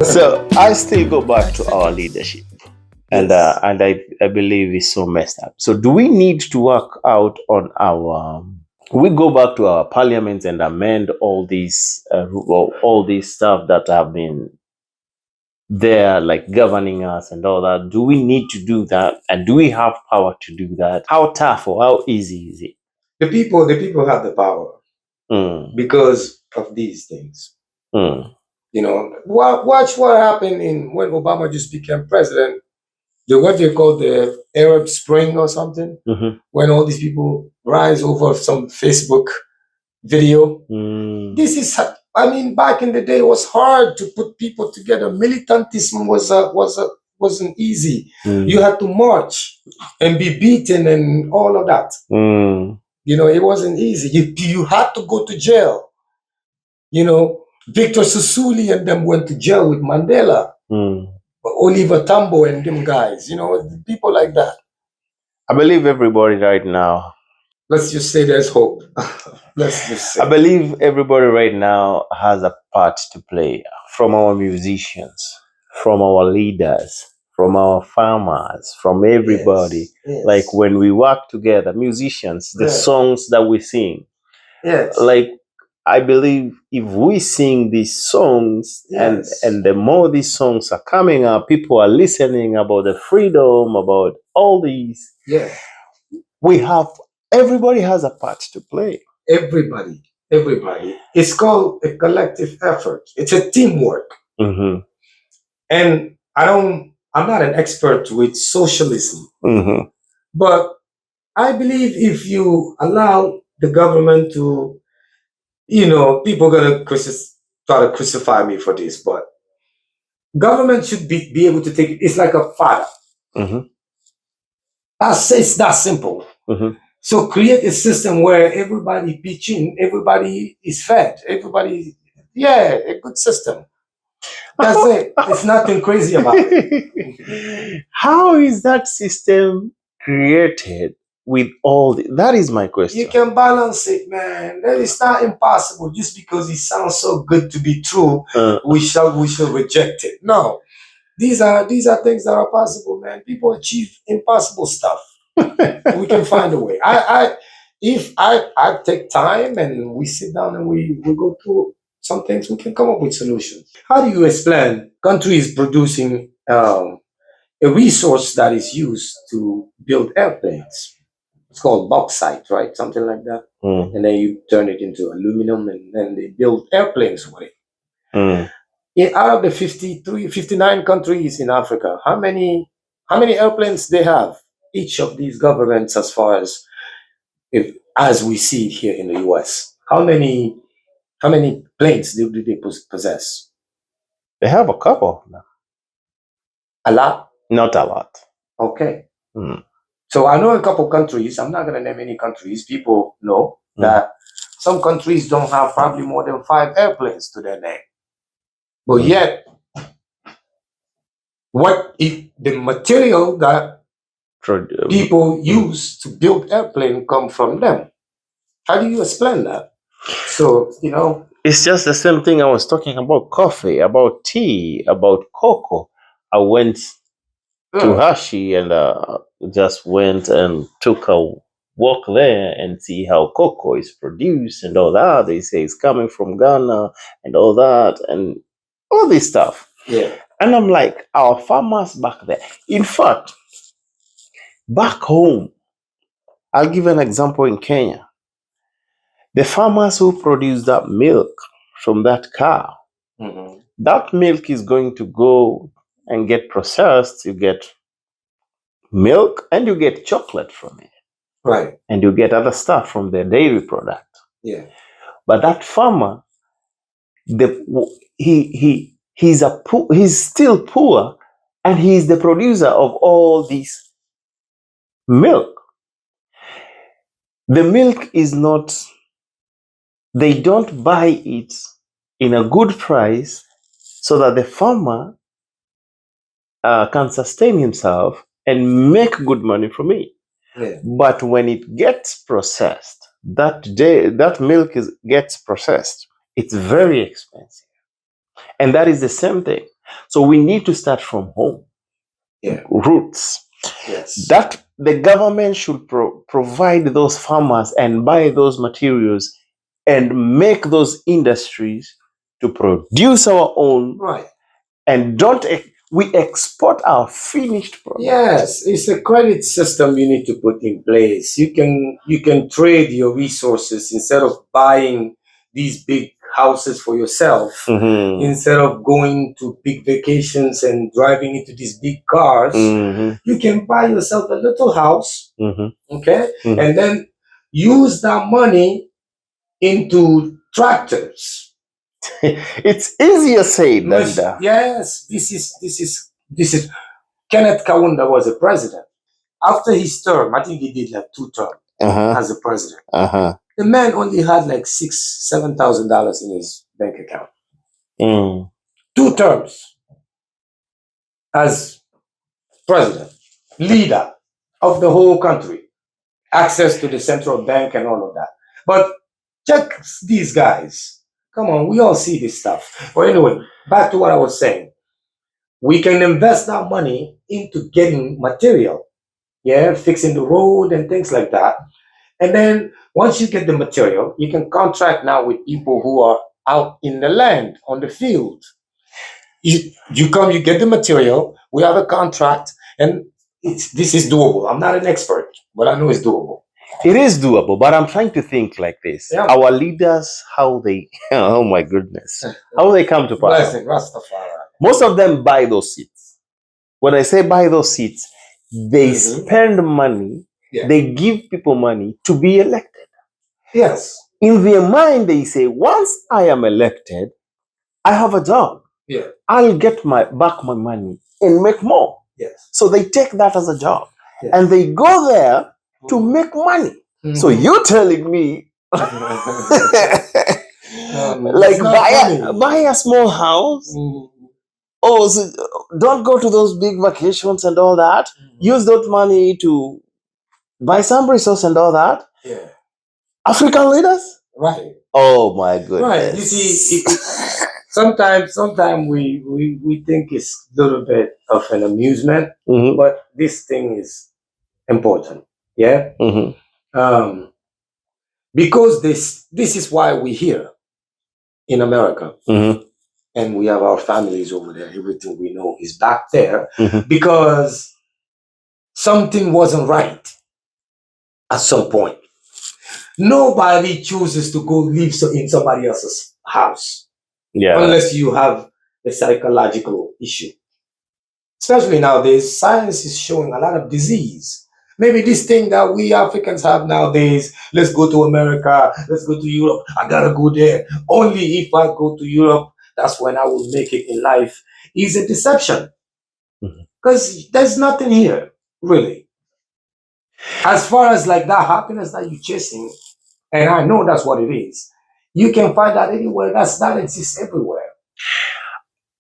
So I still go back to our leadership, and Yes. I believe it's so messed up. So do we need to work out on our? We go back to our parliament and amend all these all these stuff that have been there, like governing us and all that. Do we need to do that, and do we have power to do that? How tough or how easy is it? The people have the power Mm, because of these things. mm, Watch what happened in when Obama just became president. What they call the Arab Spring or something, mm-hmm, when all these people rise over some Facebook video. mm, This is, I mean, back in the day, it was hard to put people together. Militantism wasn't easy. You mm, had to march and be beaten and all of that. mm, It wasn't easy. You had to go to jail. Victor Sassouli and them went to jail with Mandela, mm. Oliver Tambo and them guys. People like that. I believe everybody right now. Let's just say there's hope. Let's just I say. believe everybody right now has a part to play, from our musicians, from our leaders, from our farmers, from everybody. Yes. Like when we work together, musicians, the Yeah. songs that we sing, Yes. like I believe if we sing these songs Yes. and the more these songs are coming up, people are listening about the freedom, about all these. Yeah. We have everybody has a part to play. Everybody. It's called a collective effort. It's a teamwork. Mm-hmm. And I'm not an expert with socialism, Mm-hmm. but I believe if you allow the government to, people gonna try to crucify me for this, but government should be able to take it. It's like a father. Mm-hmm. It's that simple. Mm-hmm. So create a system where everybody pitching, everybody is fed, everybody, a good system. That's it. It's nothing crazy about it. How is that system created with all that is my question. You can balance it, man. It's not impossible. Just because it sounds so good to be true, we shall reject it. No, these are things that are possible, man. People achieve impossible stuff. We can find a way. If I take time and we sit down and we go through some things, we can come up with solutions. How do you explain countries producing a resource that is used to build airplanes? It's called bauxite, right? Something like that. Mm, And then you turn it into aluminum and then they build airplanes with it. mm. Out of the 59 countries in Africa, how many airplanes they have? Each of these governments, as we see it here in the US, how many planes do they possess? They have a couple of them. A lot. Not a lot. Okay. Mm. So I know a couple countries. I'm not going to name any countries. People know that some countries don't have probably more than 5 airplanes to their name. But yet, what if the material that people use to build airplane come from them? How do you explain that? So, It's just the same thing I was talking about coffee, about tea, about cocoa. I went to Hashi and just went and took a walk there and see how cocoa is produced and all that. They say it's coming from Ghana and all that and all this stuff. yeah. And I'm like, our farmers back there. In fact, back home, I'll give an example in Kenya. The farmers who produce that milk from that cow, Mhm. that milk is going to go and get processed. You get milk and you get chocolate from it. Right. And you get other stuff from the dairy product. Yeah. But that farmer, he's still poor, and he's the producer of all this milk. The milk is not. They don't buy it in a good price, so that the farmer can sustain himself and make good money from it. Yeah. But when it gets processed, that milk gets processed, it's very expensive. And that is the same thing. So we need to start from home, Yeah. roots. Yes. That the government should provide those farmers and buy those materials and make those industries to produce our own, Right. and don't we export our finished product. Yes, it's a credit system you need to put in place. You can trade your resources instead of buying these big houses for yourself. Mhm. Instead of going to big vacations and driving into these big cars, Mhm. you can buy yourself a little house, Mhm. okay, Mhm. and then use that money into tractors. It's easier said than done. Yes, this is Kenneth Kaunda was a president. After his term, I think he did like 2 terms Uh-huh. as a president. Uh-huh. The man only had like $7,000 in his bank account. Mm. 2 terms as president, leader of the whole country, access to the central bank and all of that. But check these guys. Come on, we all see this stuff. But anyway, back to what I was saying. We can invest that money into getting material, yeah, fixing the road and things like that. And then once you get the material, you can contract now with people who are out in the land, on the field. You come, you get the material, we have a contract, and this is doable. I'm not an expert, but I know it's doable. It is doable, but I'm trying to think like this. Yeah. Our leaders, how they, oh my goodness, how they come to power. Blessing, Rastafari. Most of them buy those seats. When I say buy those seats, they Mhm. spend money, Yeah. they give people money to be elected. Yes. In their mind, they say, once I am elected, I have a job. Yeah. I'll get back my money and make more. Yes. So they take that as a job. Yeah. And they go there to make money. Mhm. So you're telling me like it's not funny. buy a small house. Mhm. Oh, so don't go to those big vacations and all that. Use that money to buy some resource and all that. Yeah. African leaders? Right. Oh my goodness. Right. You see, sometimes we think it's a little bit of an amusement, Mhm. but this thing is important. Yeah. Mhm. Because this is why we're here in America. Mhm. And we have our families over there. Everything we know is back there Mhm. because something wasn't right at some point. Nobody chooses to go live in somebody else's house Yeah. unless you have a psychological issue. Especially nowadays, science is showing a lot of disease. Maybe this thing that we Africans have nowadays, let's go to America, let's go to Europe, I gotta go there. Only if I go to Europe, that's when I will make it in life, is a deception. Mhm. Because there's nothing here, really. As far as like that happiness that you're chasing, and I know that's what it is, you can find that anywhere. That exists everywhere.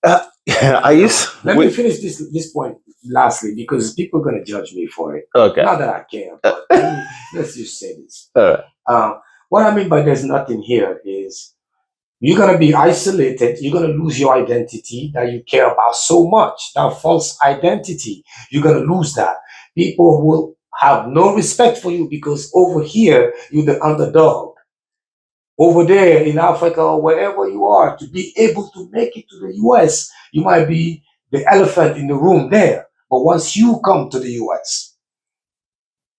I used. Let me finish this point lastly, because people are gonna judge me for it. Okay. Not that I care, but let's just say this. All right. What I mean by there's nothing here is you're gonna be isolated. You're gonna lose your identity that you care about so much. That false identity, you're gonna lose that. People will have no respect for you because over here you're the underdog. Over there in Africa or wherever you are, to be able to make it to the US, you might be the elephant in the room there. But once you come to the US,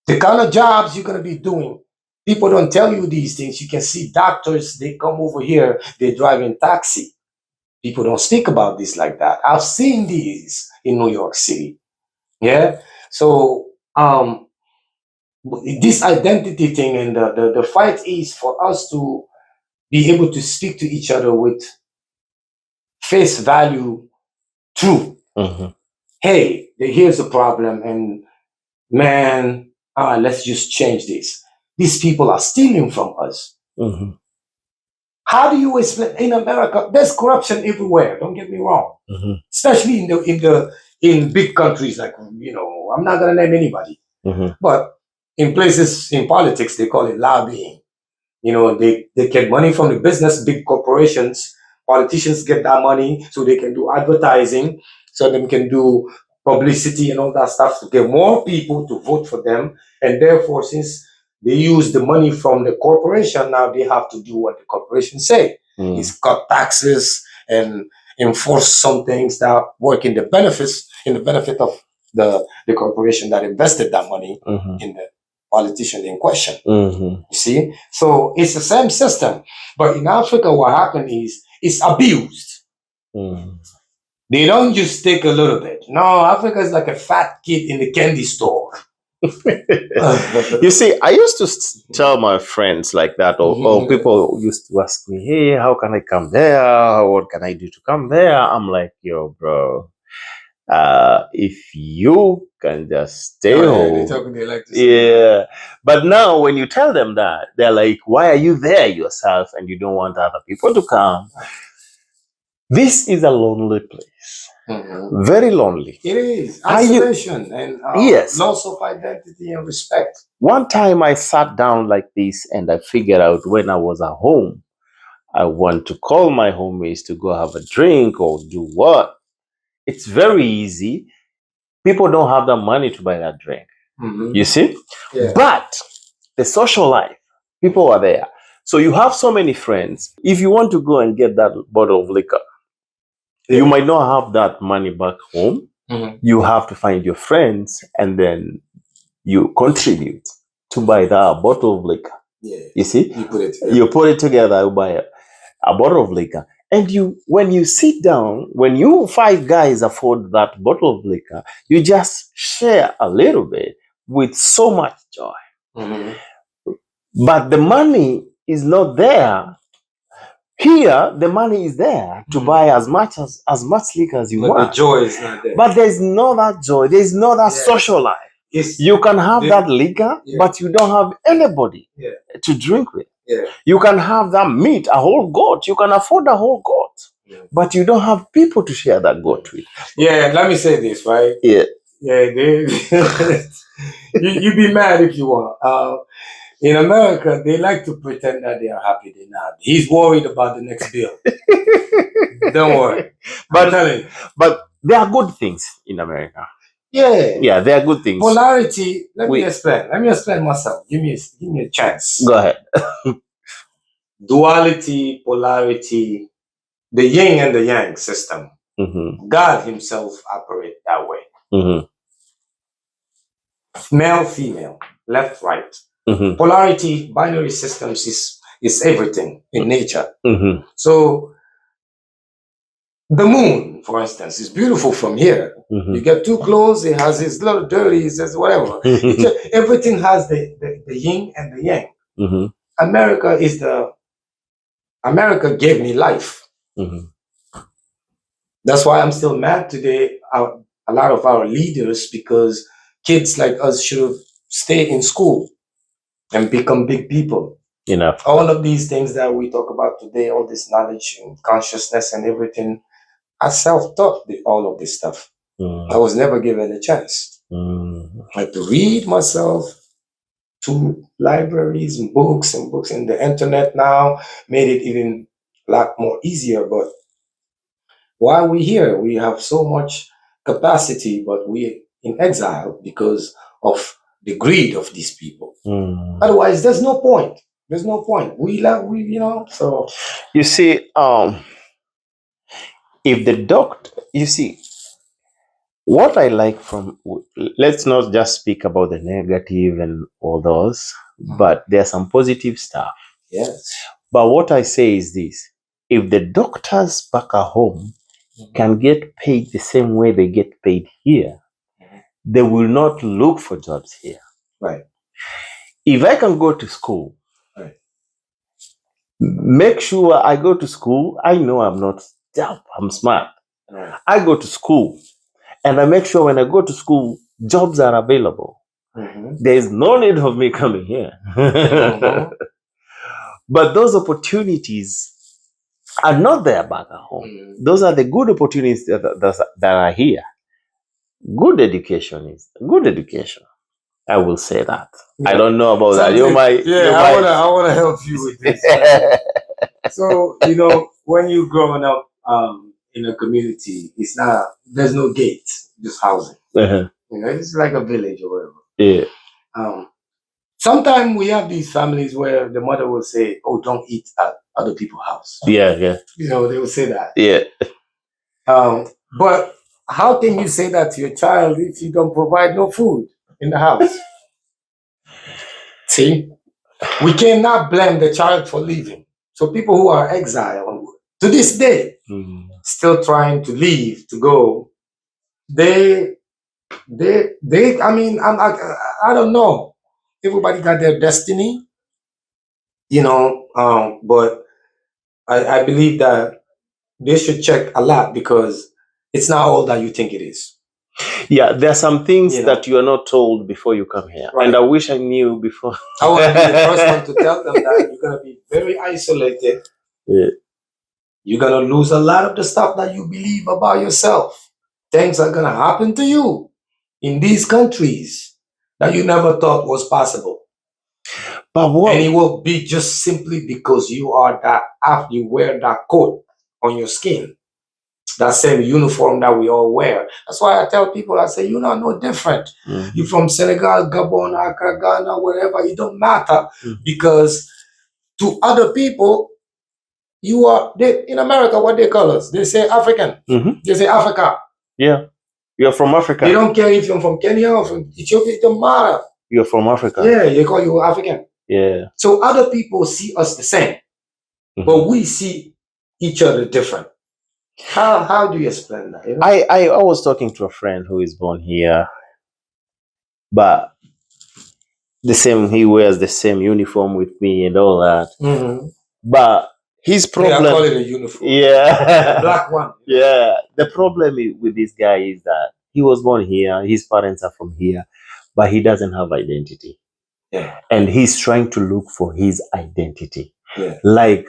the kind of jobs you're going to be doing, people don't tell you these things. You can see doctors, they come over here, they drive in taxi. People don't speak about this like that. I've seen these in New York City. Yeah. So, this identity thing and the fight is for us to be able to speak to each other with face value truth. Mhm. Hey, here's the problem, and man, let's just change this. These people are stealing from us. Mhm. How do you explain in America? There's corruption everywhere. Don't get me wrong, Mhm. especially in big countries like I'm not gonna name anybody, Mhm. but in places in politics they call it lobbying. They get money from the business, big corporations, politicians get that money so they can do advertising, so they can do publicity and all that stuff to get more people to vote for them. And therefore, since they use the money from the corporation, now they have to do what the corporation say. Is cut taxes and enforce some things that work in the benefit of the corporation that invested that money in the politician in question. You see? So it's the same system. But in Africa, what happened is it's abused. They don't just take a little bit. No, Africa is like a fat kid in the candy store. You see, I used to tell my friends like that, or people used to ask me, hey, how can I come there? What can I do to come there? I'm like, yo, bro, if you can just stay home. They like to say Yeah. But now when you tell them that, they're like, why are you there yourself and you don't want other people to come? This is a lonely place. Very lonely. It is. Isolation and yes. loss of identity and respect. One time I sat down like this and I figured out when I was at home, I want to call my homies to go have a drink or do what. It's very easy. People don't have the money to buy that drink. You see? Yeah. But the social life, people are there. So you have so many friends. If you want to go and get that bottle of liquor, you might not have that money back home. You have to find your friends and then you contribute to buy that bottle of liquor. Yeah. You see? You put it together. You buy a bottle of liquor. And when you sit down, when you 5 guys afford that bottle of liquor, you just share a little bit with so much joy. But the money is not there. Here, the money is there to buy as much liquor as you want. The joy is not there. But there's no that joy. There's no that social life. You can have that liquor, but you don't have anybody to drink with. You can have that meat, a whole goat. You can afford a whole goat, but you don't have people to share that goat with. Yeah, let me say this, right? Yeah. You be mad if you want. In America, they like to pretend that they are happy. They're not. He's worried about the next bill. Don't worry. But there are good things in America. Yeah, there are good things. Polarity. Let me explain. Let me explain myself. Give me a chance. Go ahead. Duality, polarity, the yin and the yang system. God himself operates that way. Male, female, left, right. Polarity, binary systems is everything in nature. So the moon, for instance, is beautiful from here. You get too close, it has its little dirty, it says whatever. Everything has the yin and the yang. America gave me life. That's why I'm still mad today. A lot of our leaders, because kids like us should have stayed in school and become big people. Enough. All of these things that we talk about today, all this knowledge and consciousness and everything, I self-taught all of this stuff. I was never given a chance. I had to read myself to libraries and books, and the internet now made it even a lot more easier. But while we're here, we have so much capacity, but we're in exile because of the greed of these people. Otherwise, there's no point. There's no point. So you see, if the doctor, you see, what I like from, let's not just speak about the negative and all those, but there's some positive stuff. Yes. But what I say is this: if the doctors back at home can get paid the same way they get paid here, they will not look for jobs here. Right. If I can go to school, make sure I go to school. I know I'm not dumb, I'm smart. I go to school and I make sure when I go to school, jobs are available. There is no need of me coming here. But those opportunities are not there back at home. Those are the good opportunities that are here. Good education. I will say that. I don't know about that. I want to help you with this. So when you growing up in a community, there's no gate, just housing. Uh-huh. It's like a village or whatever. Yeah. Um, Sometimes we have these families where the mother will say, "Oh, don't eat at other people's house." Yeah. Yeah. They will say that. Yeah. But how can you say that to your child if you don't provide no food in the house? See, we cannot blame the child for leaving. So people who are exiled to this day, still trying to leave to go, they, I mean, I don't know. Everybody got their destiny, but I believe that they should check a lot because it's not all that you think it is. Yeah, there are some things that you are not told before you come here. Right. And I wish I knew before. I want to be the first one to tell them that you're going to be very isolated. Yeah. You're going to lose a lot of the stuff that you believe about yourself. Things are going to happen to you in these countries that you never thought was possible. But what? And it will be just simply because you wear that coat on your skin. That same uniform that we all wear. That's why I tell people, I say, you're not no different. You're from Senegal, Gabon, Accra, Ghana, wherever, it don't matter. Because to other people, in America, what they call us? They say African. They say Africa. Yeah. You're from Africa. They don't care if you're from Kenya or from Ethiopia, it don't matter. You're from Africa. Yeah, they call you African. Yeah. So other people see us the same. But we see each other different. How do you explain that? I was talking to a friend who is born here, but he wears the same uniform with me and all that. But his problem, I call it a uniform. Yeah, the black one. Yeah, the problem with this guy is that he was born here, his parents are from here, but he doesn't have identity. Yeah, and he's trying to look for his identity. Yeah, like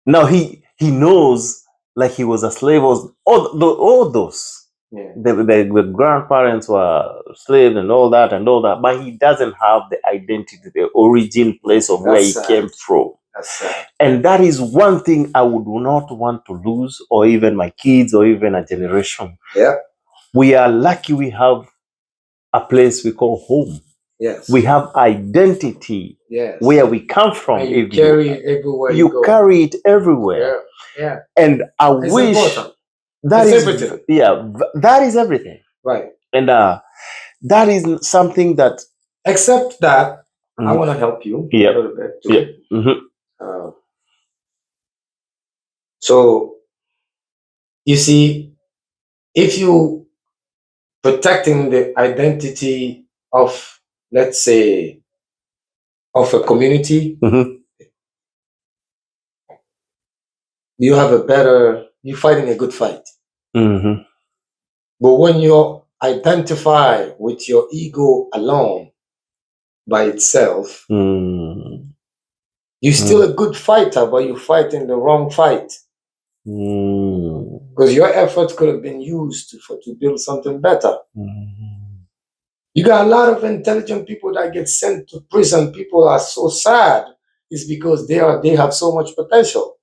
now he knows like he was a slave, or all those. Yeah. The grandparents were slaves and all that, but he doesn't have the identity, the origin place of where he came from. That's sad. And that is one thing I would not want to lose, or even my kids, or even a generation. Yeah. We are lucky we have a place we call home. Yes. We have identity. Yes. Where we come from. And you carry it everywhere you go. Carry it everywhere. Yeah. And I wish important. that it's is everything. Yeah, that is everything. Right. And that is something that. Except that I want to help you a little bit too. Yeah. So you see, if you protecting the identity of, let's say, of a community, you're fighting a good fight. But when you identify with your ego alone by itself, you're still a good fighter, but you're fighting the wrong fight. Because your efforts could have been used to build something better. You got a lot of intelligent people that get sent to prison. People are so sad. It's because they have so much potential.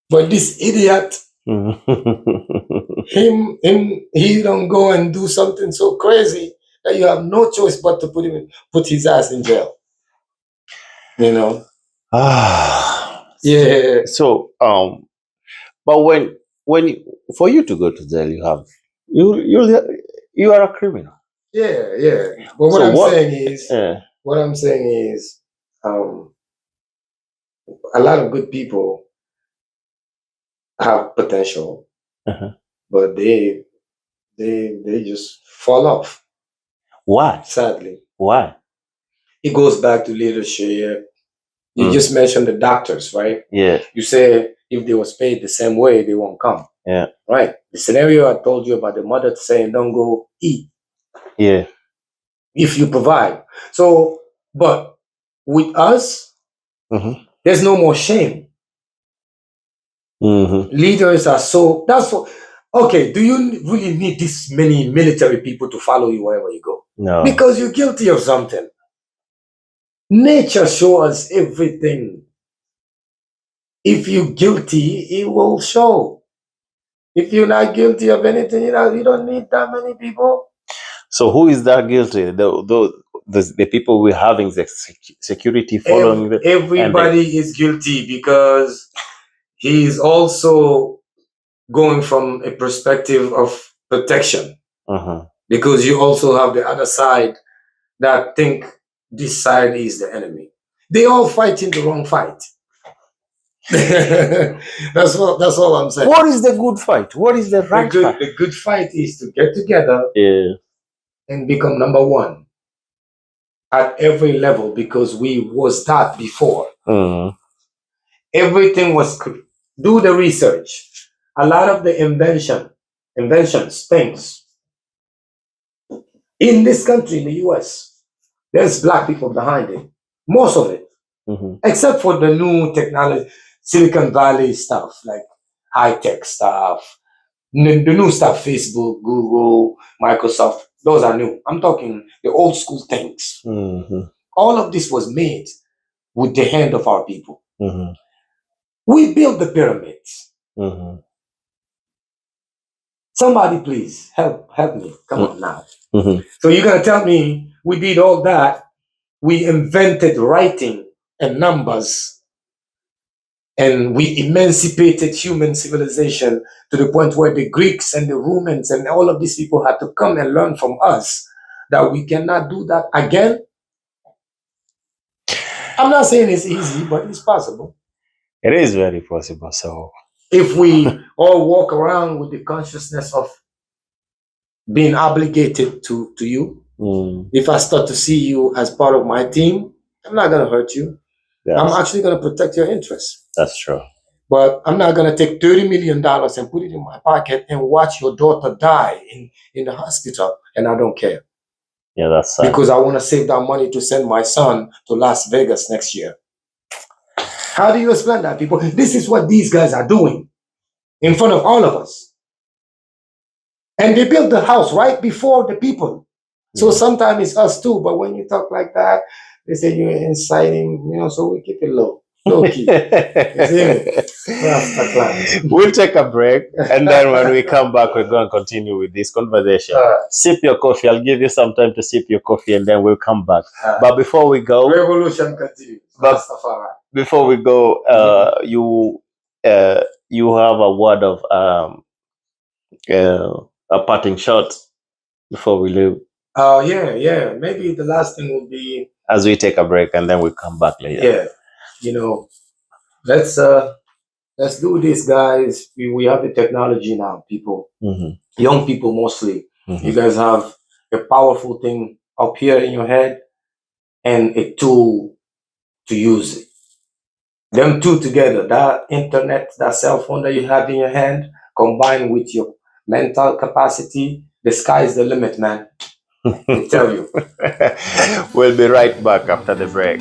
But this idiot, he don't go and do something so crazy that you have no choice but to put his ass in jail. You know? Yeah. So but when for you to go to jail, you are a criminal. Yeah. But what I'm saying is, a lot of good people have potential, but they just fall off. Why? Sadly. Why? It goes back to leadership. You just mentioned the doctors, right? Yeah. You say if they was paid the same way, they won't come. Yeah. Right. The scenario I told you about the mother saying, don't go eat. Yeah. If you provide. So, but with us, there's no more shame. Leaders are okay, do you really need this many military people to follow you wherever you go? No. Because you're guilty of something. Nature shows us everything. If you're guilty, it will show. If you're not guilty of anything, you don't need that many people. So who is that guilty? The people we're having the security following the, and Everybody is guilty because he is also going from a perspective of protection. Because you also have the other side that think this side is the enemy. They all fighting the wrong fight. That's all I'm saying. What is the good fight? What is the right fight? The good fight is to get together and become number one at every level, because we was that before. Everything was do the research. A lot of the inventions, things in this country, in the US, there's black people behind it. Most of it. Except for the new technology, Silicon Valley stuff, like high-tech stuff, the new stuff, Facebook, Google, Microsoft, those are new. I'm talking the old school things. All of this was made with the hand of our people. We built the pyramids. Somebody please help me. Come on now. So you're gonna tell me we did all that, we invented writing and numbers, and we emancipated human civilization to the point where the Greeks and the Romans and all of these people had to come and learn from us, that we cannot do that again? I'm not saying it's easy, but it's possible. It is very possible. So if we all walk around with the consciousness of being obligated to you, if I start to see you as part of my team, I'm not going to hurt you. Yes. I'm actually going to protect your interests. That's true. But I'm not going to take $30 million and put it in my pocket and watch your daughter die in the hospital, and I don't care. Yeah, that's sad. Because I want to save that money to send my son to Las Vegas next year. How do you explain that, people? This is what these guys are doing in front of all of us. And they built the house right before the people. So sometimes it's us too, but when you talk like that, they say you're inciting, so we keep it low key. We'll take a break, and then when we come back, we're going to continue with this conversation. Sip your coffee. I'll give you some time to sip your coffee, and then we'll come back. But before we go, revolution continues. Before we go, you have a word of a parting shot before we leave. Oh, yeah. Maybe the last thing will be, as we take a break, and then we'll come back later. Yeah. Let's do this, guys. We have the technology now, people. Young people mostly. You guys have a powerful thing up here in your head and a tool to use it. Them two together, that internet, that cell phone that you have in your hand, combined with your mental capacity, the sky is the limit, man. I tell you. We'll be right back after the break.